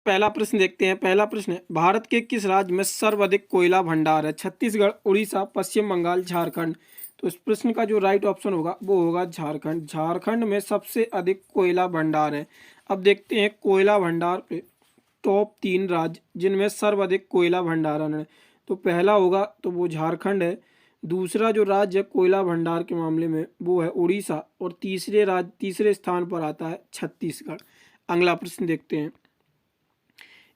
पहला प्रश्न देखते हैं। पहला प्रश्न है, भारत के किस राज्य में सर्वाधिक कोयला भंडार है? छत्तीसगढ़, उड़ीसा, पश्चिम बंगाल, झारखंड। तो इस प्रश्न का जो राइट ऑप्शन होगा वो होगा झारखंड। झारखंड में सबसे अधिक कोयला भंडार है। अब देखते हैं कोयला भंडार पे टॉप 3 राज्य जिनमें सर्वाधिक कोयला भंडारण है। तो पहला होगा तो वो झारखंड है। दूसरा जो राज्य है कोयला भंडार के मामले में वो है उड़ीसा, और तीसरे स्थान पर आता है छत्तीसगढ़। अगला प्रश्न देखते हैं।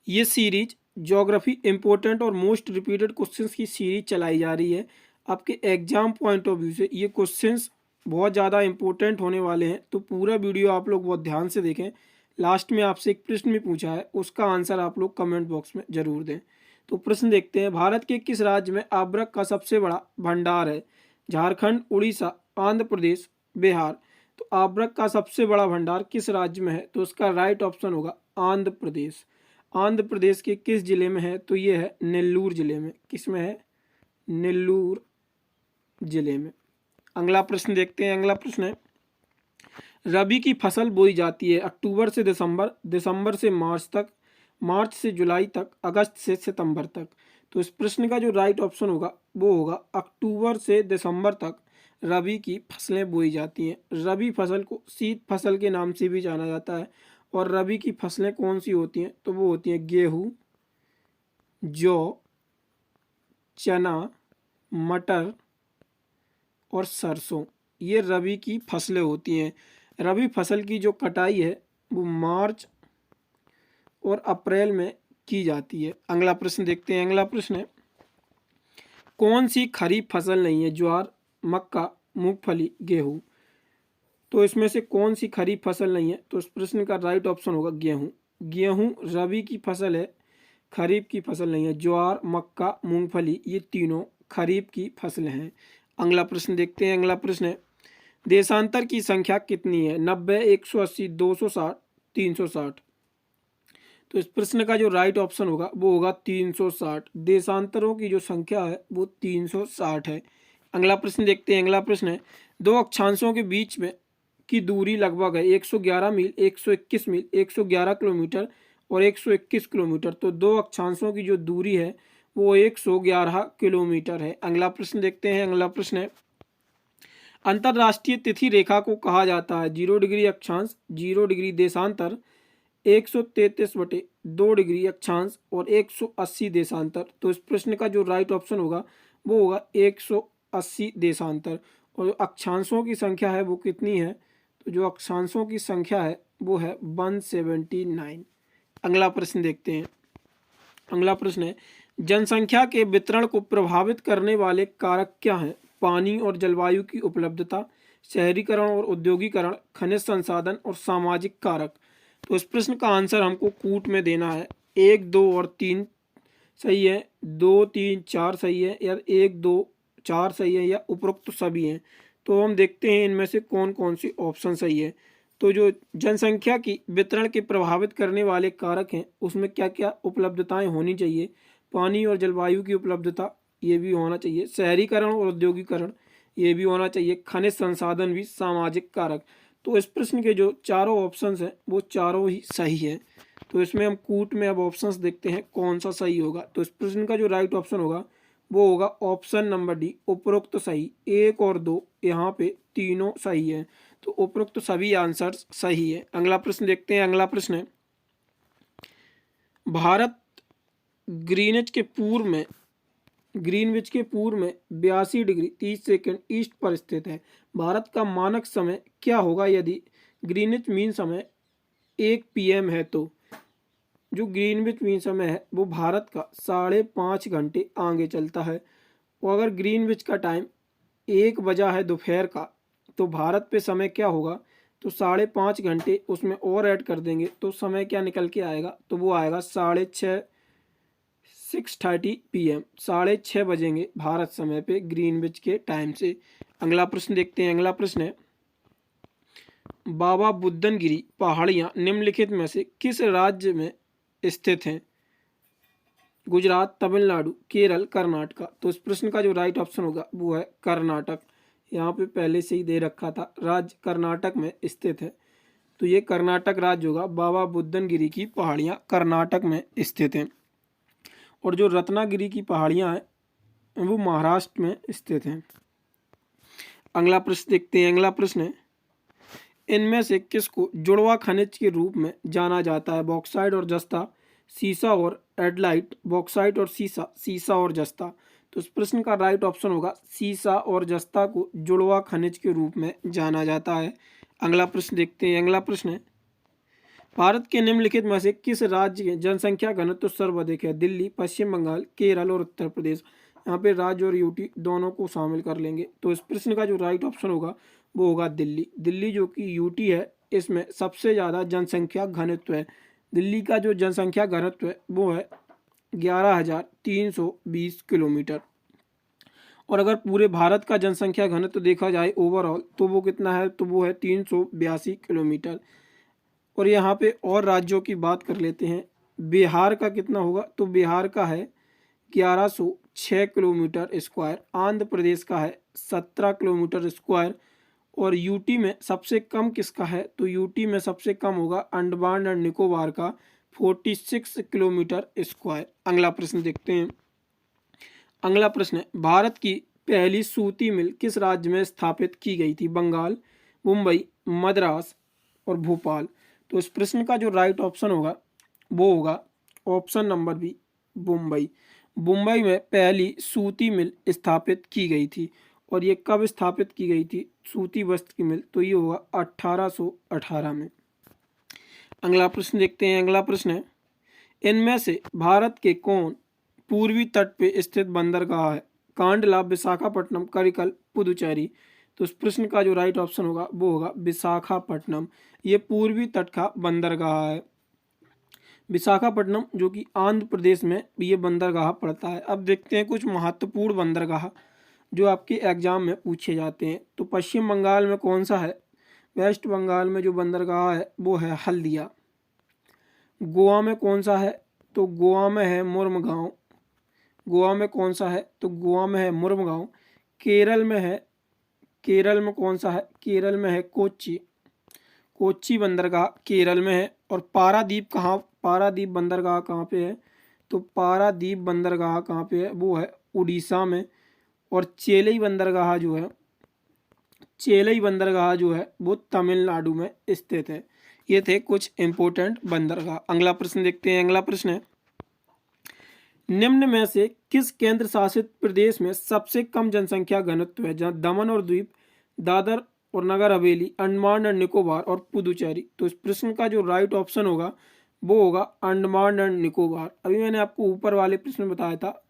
ये सीरीज ज्योग्राफी इंपॉर्टेंट और मोस्ट रिपीटेड क्वेश्चंस की सीरीज चलाई जा रही है। आपके एग्जाम पॉइंट ऑफ व्यू से ये क्वेश्चंस बहुत ज़्यादा इंपॉर्टेंट होने वाले हैं, तो पूरा वीडियो आप लोग बहुत ध्यान से देखें। लास्ट में आपसे एक प्रश्न भी पूछा है, उसका आंसर आप लोग कमेंट बॉक्स में जरूर दें। तो प्रश्न देखते हैं। भारत के किस राज्य में आवर्क का सबसे बड़ा भंडार है? झारखंड, उड़ीसा, आंध्र प्रदेश, बिहार। तो आवर्क का सबसे बड़ा भंडार किस राज्य में है? तो उसका राइट ऑप्शन होगा आंध्र प्रदेश। आंध्र प्रदेश के किस जिले में है? तो ये है नेल्लूर जिले में। किस में है? नेल्लूर जिले में। अगला प्रश्न देखते हैं। अगला प्रश्न है, रबी की फसल बोई जाती है अक्टूबर से दिसंबर, दिसंबर से मार्च तक, मार्च से जुलाई तक, अगस्त से सितंबर तक। तो इस प्रश्न का जो राइट ऑप्शन होगा वो होगा अक्टूबर से दिसंबर तक रबी की फसलें बोई जाती हैं। रबी फसल को शीत फसल के नाम से भी जाना जाता है। और रबी की फसलें कौन सी होती हैं? तो वो होती हैं गेहूँ, जौ, चना, मटर और सरसों। ये रबी की फसलें होती हैं। रबी फसल की जो कटाई है वो मार्च और अप्रैल में की जाती है। अगला प्रश्न देखते हैं। अगला प्रश्न है, कौन सी खरीफ फसल नहीं है? ज्वार, मक्का, मूंगफली, गेहूँ। तो इसमें से कौन सी खरीफ फसल नहीं है? तो इस प्रश्न का राइट ऑप्शन होगा गेहूँ। गेहूँ रबी की फसल है, खरीफ की फसल नहीं है। ज्वार, मक्का, मूंगफली ये तीनों खरीफ की फसलें हैं। अगला प्रश्न देखते हैं। अगला प्रश्न है, देशांतर की संख्या कितनी है? 90, 180, 260, 360। तो इस प्रश्न का जो राइट ऑप्शन होगा वो होगा 360। देशांतरों की जो संख्या है वो 360 है। अगला प्रश्न देखते हैं। अगला प्रश्न है, दो अक्षांशों के बीच में की दूरी लगभग है 111 मील, 121 मील, 111 किलोमीटर और 121 किलोमीटर। तो दो अक्षांशों की जो दूरी है वो 111 किलोमीटर है। अगला प्रश्न देखते हैं। अगला प्रश्न है, अंतरराष्ट्रीय तिथि रेखा को कहा जाता है 0 डिग्री अक्षांश, 0 डिग्री देशांतर, 133/2 डिग्री अक्षांश और 180 देशांतर। तो इस प्रश्न का जो राइट ऑप्शन होगा वो होगा 180 देशांतर। और अक्षांशों की संख्या है वो कितनी है? तो जो अक्षांशों की संख्या है वो है 179। अगला प्रश्न देखते हैं। अगला प्रश्न है, जनसंख्या के वितरण को प्रभावित करने वाले कारक क्या हैं? पानी और जलवायु की उपलब्धता, शहरीकरण और औद्योगिकरण, खनिज संसाधन और सामाजिक कारक। तो इस प्रश्न का आंसर हमको कूट में देना है। 1, 2 और 3 सही है, 2, 3, 4 सही है, या 1, 2, 4 सही है, या उपरोक्त सभी हैं। तो हम देखते हैं इनमें से कौन कौन सी ऑप्शन सही है। तो जो जनसंख्या की वितरण के प्रभावित करने वाले कारक हैं उसमें क्या क्या उपलब्धताएं होनी चाहिए? पानी और जलवायु की उपलब्धता ये भी होना चाहिए, शहरीकरण और औद्योगिकरण ये भी होना चाहिए, खनिज संसाधन भी, सामाजिक कारक। तो इस प्रश्न के जो चारों ऑप्शंस हैं वो चारों ही सही है। तो इसमें हम कूट में अब ऑप्शंस देखते हैं कौन सा सही होगा। तो इस प्रश्न का जो राइट ऑप्शन होगा वो होगा ऑप्शन नंबर डी, उपरोक्त सही। 1 और 2 यहाँ पे तीनों सही है। तो उपरोक्त सभी आंसर सही है। अगला प्रश्न देखते हैं। अगला प्रश्न है, भारत ग्रीनिच के पूर्व में ग्रीनविच के पूर्व में 82 डिग्री 30 सेकंड ईस्ट पर स्थित है। भारत का मानक समय क्या होगा यदि ग्रीनिच मीन समय 1 PM है? तो जो ग्रीनविच मीन समय है वो भारत का 5.5 घंटे आगे चलता है। और अगर ग्रीनविच का टाइम 1 बजा है दोपहर का, तो भारत पे समय क्या होगा? तो 5.5 घंटे उसमें और ऐड कर देंगे तो समय क्या निकल के आएगा? तो वो आएगा 6:30 PM, 6:30 बजेंगे भारत समय पे ग्रीनविच के टाइम से। अगला प्रश्न देखते हैं। अगला प्रश्न है, बाबा बुदनगिरी पहाड़ियाँ निम्नलिखित में से किस राज्य में स्थित हैं? गुजरात, तमिलनाडु, केरल, कर्नाटक। तो इस प्रश्न का जो राइट ऑप्शन होगा वो है कर्नाटक। यहाँ पे पहले से ही दे रखा था, राज्य कर्नाटक में स्थित है। तो ये कर्नाटक राज्य होगा। बाबा बुदन गिरी की पहाड़ियाँ कर्नाटक में स्थित हैं और जो रत्नागिरी की पहाड़ियाँ हैं वो महाराष्ट्र में स्थित हैं। अगला प्रश्न देखते हैं। अगला प्रश्न है, इनमें से किसको जुड़वा खनिज के रूप में जाना जाता है? बॉक्साइट और जस्ता, सीसा और एडलाइट, बॉक्साइट और सीसा, सीसा और जस्ता। तो इस प्रश्न का राइट ऑप्शन होगा सीसा और जस्ता को जुड़वा खनिज के रूप में जाना जाता है। अगला प्रश्न देखते हैं। अगला प्रश्न है, भारत के निम्नलिखित में से किस राज्य के जनसंख्या घनत्व सर्वाधिक है? दिल्ली, पश्चिम बंगाल, केरल और उत्तर प्रदेश। यहाँ पे राज्य और यूटी दोनों को शामिल कर लेंगे। तो इस प्रश्न का जो राइट ऑप्शन होगा वो होगा दिल्ली। दिल्ली जो कि यूटी है, इसमें सबसे ज़्यादा जनसंख्या घनत्व है। दिल्ली का जो जनसंख्या घनत्व है वो है 11,320 किलोमीटर। और अगर पूरे भारत का जनसंख्या घनत्व देखा जाए ओवरऑल तो वो कितना है? तो वो है 382 किलोमीटर। और यहाँ पे और राज्यों की बात कर लेते हैं। बिहार का कितना होगा? तो बिहार का है 1106 किलोमीटर स्क्वायर। आंध्र प्रदेश का है 17 किलोमीटर स्क्वायर। और यूटी में सबसे कम किसका है? तो यूटी में सबसे कम होगा अंडमान एंड निकोबार का 46 किलोमीटर स्क्वायर। अगला प्रश्न देखते हैं। अगला प्रश्न है, भारत की पहली सूती मिल किस राज्य में स्थापित की गई थी? बंगाल, मुंबई, मद्रास और भोपाल। तो इस प्रश्न का जो राइट ऑप्शन होगा वो होगा option number B, Mumbai. Mumbai में पहली सूती मिल स्थापित की गई थी। और ये कब स्थापित की गई थी सूती वस्त्र की मिल? तो ये होगा 1818 में। अगला प्रश्न देखते हैं। अगला प्रश्न है, इनमें से भारत के कौन पूर्वी तट पे स्थित बंदरगाह है? कांडला, विशाखापट्टनम, करिकल, पुदुचेरी। तो इस प्रश्न का जो राइट ऑप्शन होगा वो होगा विशाखापट्टनम। ये पूर्वी तट का बंदरगाह है। विशाखापट्टनम जो कि आंध्र प्रदेश में ये बंदरगाह पड़ता है। अब देखते हैं कुछ महत्वपूर्ण बंदरगाह जो आपके एग्जाम में पूछे जाते हैं। तो पश्चिम बंगाल में कौन सा है? वेस्ट बंगाल में जो बंदरगाह है वो है हल्दिया। गोवा में कौन सा है? तो गोवा में है मुर्मगांव। गोवा में कौन सा है? तो गोवा में है मुर्मगांव। केरल में है, केरल में कौन सा है? केरल में है कोच्चि। कोच्चि बंदरगाह केरल में है। और पारादीप कहाँ, पारादीप बंदरगाह कहाँ पे है? तो पारादीप बंदरगाह कहाँ पे है? वो है उड़ीसा में। और चेलई बंदरगाह जो है, चेलई बंदरगाह जो है वो तमिलनाडु में स्थित है। ये थे कुछ इंपोर्टेंट बंदरगाह। अगला प्रश्न देखते हैं। अगला प्रश्न है, निम्न में से किस केंद्र शासित प्रदेश में सबसे कम जनसंख्या घनत्व है? जहाँ दमन और द्वीप, दादर और नगर हवेली, अंडमान एंड निकोबार और पुदुचेरी। तो इस प्रश्न का जो राइट ऑप्शन होगा वो होगा अंडमान एंड निकोबार। अभी मैंने आपको ऊपर वाले प्रश्न में बताया था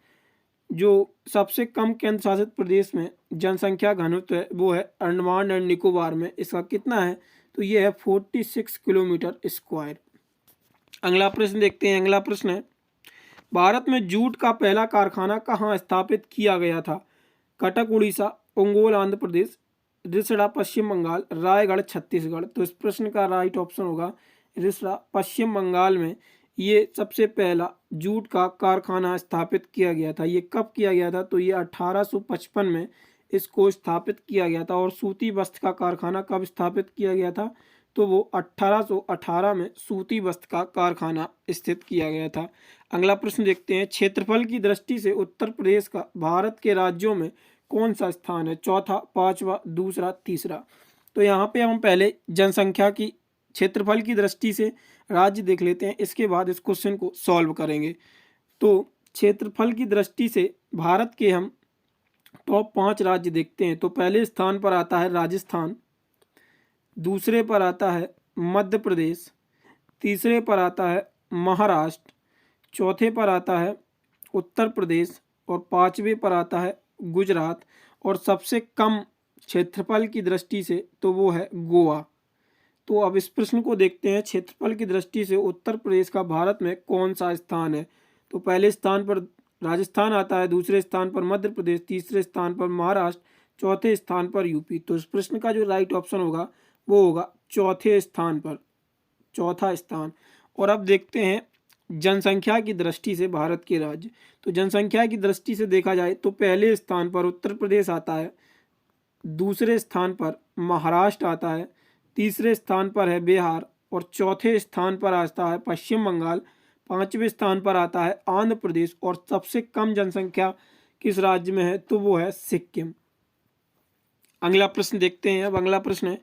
जो सबसे कम केंद्र शासित प्रदेश में जनसंख्या घनत्व है वो है अंडमान एंड निकोबार में। इसका कितना है? तो ये है 46 किलोमीटर स्क्वायर। अगला प्रश्न देखते हैं। अगला प्रश्न है, भारत में जूट का पहला कारखाना कहाँ स्थापित किया गया था? कटक उड़ीसा, ओंगोल आंध्र प्रदेश, रिसड़ा पश्चिम बंगाल, रायगढ़ छत्तीसगढ़। तो इस प्रश्न का राइट ऑप्शन होगा रिसड़ा पश्चिम बंगाल में ये सबसे पहला जूट का कारखाना स्थापित किया गया था। ये कब किया गया था? तो ये 1855 में इसको स्थापित किया गया था। और सूती वस्त्र का कारखाना कब स्थापित किया गया था? तो वो 1818 में सूती वस्त्र का कारखाना स्थित किया गया था। अगला प्रश्न देखते हैं, क्षेत्रफल की दृष्टि से उत्तर प्रदेश का भारत के राज्यों में कौन सा स्थान है? चौथा, पांचवा, दूसरा, तीसरा। तो यहाँ पे हम पहले जनसंख्या की, क्षेत्रफल की दृष्टि से राज्य देख लेते हैं, इसके बाद इस क्वेश्चन को सॉल्व करेंगे। तो क्षेत्रफल की दृष्टि से भारत के हम टॉप 5 राज्य देखते हैं। तो पहले स्थान पर आता है राजस्थान, दूसरे पर आता है मध्य प्रदेश, तीसरे पर आता है महाराष्ट्र, चौथे पर आता है उत्तर प्रदेश और पांचवे पर आता है गुजरात। और सबसे कम क्षेत्रफल की दृष्टि से तो वो है गोवा। तो अब इस प्रश्न को देखते हैं, क्षेत्रफल की दृष्टि से उत्तर प्रदेश का भारत में कौन सा स्थान है? तो पहले स्थान पर राजस्थान आता है, दूसरे स्थान पर मध्य प्रदेश, तीसरे स्थान पर महाराष्ट्र, चौथे स्थान पर यूपी। तो इस प्रश्न का जो राइट ऑप्शन होगा वो होगा चौथे स्थान पर, चौथा स्थान। और अब देखते हैं जनसंख्या की दृष्टि से भारत के राज्य। तो जनसंख्या की दृष्टि से देखा जाए तो पहले स्थान पर उत्तर प्रदेश आता है, दूसरे स्थान पर महाराष्ट्र आता है, तीसरे स्थान पर है बिहार और चौथे स्थान पर आता है पश्चिम बंगाल, पांचवें स्थान पर आता है आंध्र प्रदेश और सबसे कम जनसंख्या किस राज्य में है तो वो है सिक्किम। अगला प्रश्न देखते हैं। अब अगला प्रश्न है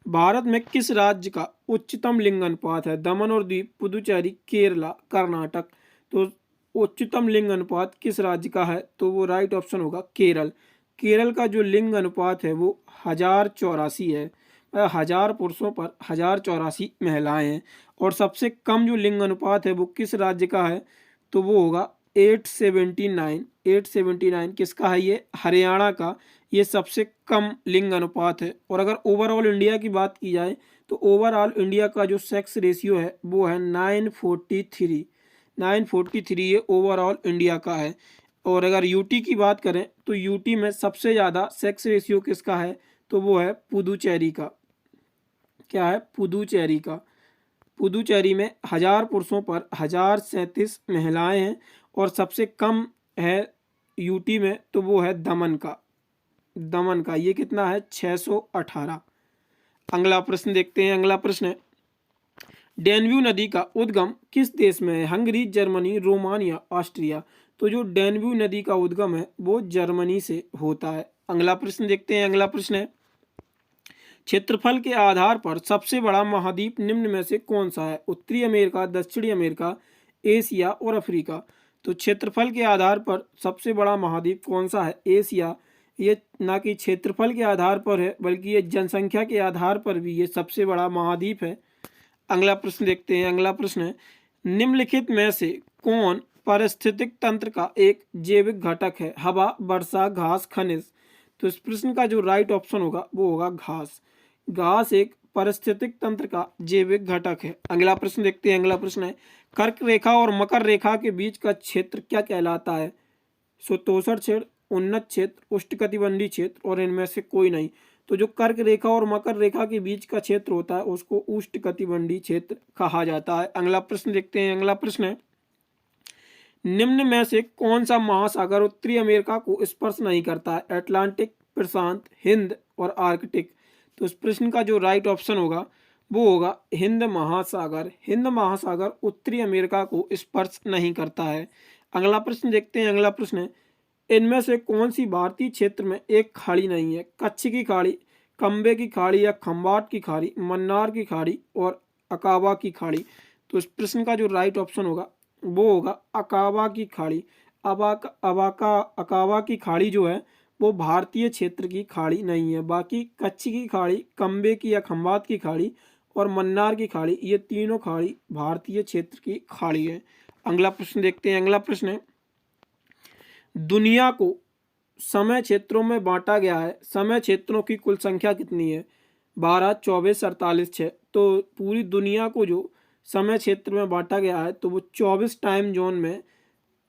भारत में किस राज्य का उच्चतम लिंग अनुपात है? दमन और दीव, पुदुचेरी, केरला, कर्नाटक। तो उच्चतम लिंग अनुपात किस राज्य का है तो वो राइट ऑप्शन होगा केरल। केरल का जो लिंग अनुपात है वो 1084 है। 1000 पुरुषों पर 1084 महिलाएं हैं। और सबसे कम जो लिंग अनुपात है वो किस राज्य का है तो वो होगा 879। 879 किसका है? ये हरियाणा का ये सबसे कम लिंग अनुपात है। और अगर ओवरऑल इंडिया की बात की जाए तो ओवरऑल इंडिया का जो सेक्स रेशियो है वो है 943। 943 ये ओवरऑल इंडिया का है। और अगर यूटी की बात करें तो यूटी में सबसे ज़्यादा सेक्स रेशियो किसका है तो वो है पुदुचेरी का। क्या है? पुदुचेरी का। पुदुचेरी में 1000 पुरुषों पर 1037 महिलाएं हैं। और सबसे कम है यूटी में तो वो है दमन का। दमन का ये कितना है? 618। अगला प्रश्न देखते हैं। अगला प्रश्न है डेन्यू नदी का उद्गम किस देश में है? Hungary, Germany, Romania, Austria. तो जो डेन्यू नदी का उद्गम है वो जर्मनी से होता है। अगला प्रश्न देखते हैं। अगला प्रश्न है क्षेत्रफल के आधार पर सबसे बड़ा महाद्वीप निम्न में से कौन सा है? उत्तरी अमेरिका, दक्षिणी अमेरिका, एशिया और अफ्रीका। तो क्षेत्रफल के आधार पर सबसे बड़ा महाद्वीप कौन सा है? एशिया। ये ना कि क्षेत्रफल के आधार पर है बल्कि ये जनसंख्या के आधार पर भी ये सबसे बड़ा महाद्वीप है। अगला प्रश्न देखते हैं। अगला प्रश्न है निम्नलिखित में से कौन पारिस्थितिक तंत्र का एक जैविक घटक है? हवा, वर्षा, घास, खनिज। तो इस प्रश्न का जो राइट ऑप्शन होगा वो होगा घास। घास एक पारिस्थितिक तंत्र का जैविक घटक है। अगला प्रश्न देखते हैं। अगला प्रश्न है कर्क रेखा और मकर रेखा के बीच का क्षेत्र क्या कहलाता है? तोषण क्षेत्र, उन्नत क्षेत्र, उष्णकटिबंधीय क्षेत्र और इनमें से कोई नहीं। तो जो कर्क रेखा और मकर रेखा के बीच का क्षेत्र होता है उसको उष्णकटिबंधीय क्षेत्र कहा जाता है। अगला प्रश्न देखते हैं। अगला प्रश्न है निम्न में से कौन सा महासागर उत्तरी अमेरिका को स्पर्श नहीं करता है? अटलांटिक, प्रशांत, हिंद और आर्कटिक। तो इस प्रश्न का जो राइट ऑप्शन होगा वो होगा हिंद महासागर। हिंद महासागर उत्तरी अमेरिका को स्पर्श नहीं करता है। अगला प्रश्न देखते हैं। अगला प्रश्न है इनमें से कौन सी भारतीय क्षेत्र में एक खाड़ी नहीं है? कच्छ की खाड़ी, कंबे की खाड़ी या खंबाट की खाड़ी, मन्नार की खाड़ी और अकाबा की खाड़ी। तो इस प्रश्न का जो राइट ऑप्शन होगा वो होगा अकाबा की खाड़ी। अकाबा की खाड़ी जो है वो भारतीय क्षेत्र की खाड़ी नहीं है। बाकी कच्छ की खाड़ी, कंबे की या खंबात की खाड़ी और मन्नार की खाड़ी ये तीनों खाड़ी भारतीय क्षेत्र की खाड़ी है। अगला प्रश्न देखते हैं। अगला प्रश्न है दुनिया को समय क्षेत्रों में बांटा गया है। समय क्षेत्रों की कुल संख्या कितनी है? 12, 24, 48, 6। तो पूरी दुनिया को जो समय क्षेत्र में बांटा गया है तो वो 24 टाइम जोन में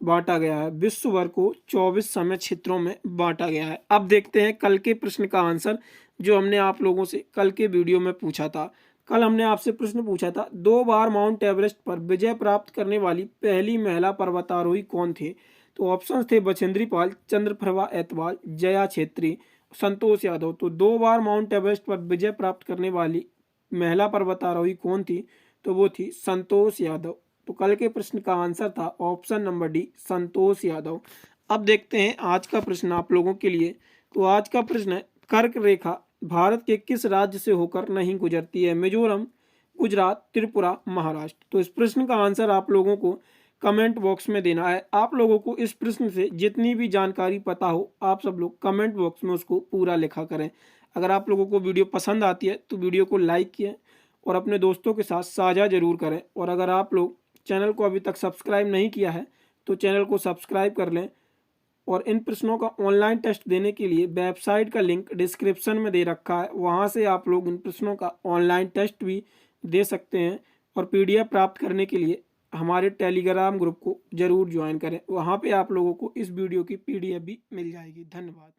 बांटा गया है। विश्व भर को 24 समय क्षेत्रों में बांटा गया है। अब देखते हैं कल के प्रश्न का आंसर जो हमने आप लोगों से कल के वीडियो में पूछा था। कल हमने आपसे प्रश्न पूछा था 2 बार माउंट एवरेस्ट पर विजय प्राप्त करने वाली पहली महिला पर्वतारोही कौन थे? तो ऑप्शन थे बछेंद्री पाल, चंद्रप्रभा एतवाल, जया छेत्री, संतोष यादव। तो 2 बार माउंट एवरेस्ट पर विजय प्राप्त करने वाली महिला पर्वतारोही कौन थी? तो वो थी संतोष यादव। तो कल के प्रश्न का आंसर था option number D, Santosh Yadav. अब देखते हैं आज का प्रश्न आप लोगों के लिए। तो आज का प्रश्न है कर्क रेखा भारत के किस राज्य से होकर नहीं गुजरती है? मिजोरम, गुजरात, त्रिपुरा, महाराष्ट्र। तो इस प्रश्न का आंसर आप लोगों को कमेंट बॉक्स में देना है। आप लोगों को इस प्रश्न से जितनी भी जानकारी पता हो आप सब लोग कमेंट बॉक्स में उसको पूरा लिखा करें। अगर आप लोगों को वीडियो पसंद आती है तो वीडियो को लाइक किए और अपने दोस्तों के साथ साझा जरूर करें। और अगर आप लोग चैनल को अभी तक सब्सक्राइब नहीं किया है तो चैनल को सब्सक्राइब कर लें। और इन प्रश्नों का ऑनलाइन टेस्ट देने के लिए वेबसाइट का लिंक डिस्क्रिप्शन में दे रखा है, वहां से आप लोग इन प्रश्नों का ऑनलाइन टेस्ट भी दे सकते हैं। और पीडीएफ प्राप्त करने के लिए हमारे टेलीग्राम ग्रुप को जरूर ज्वाइन करें, वहां पे आप लोगों को इस वीडियो की पीडीएफ भी मिल जाएगी। धन्यवाद।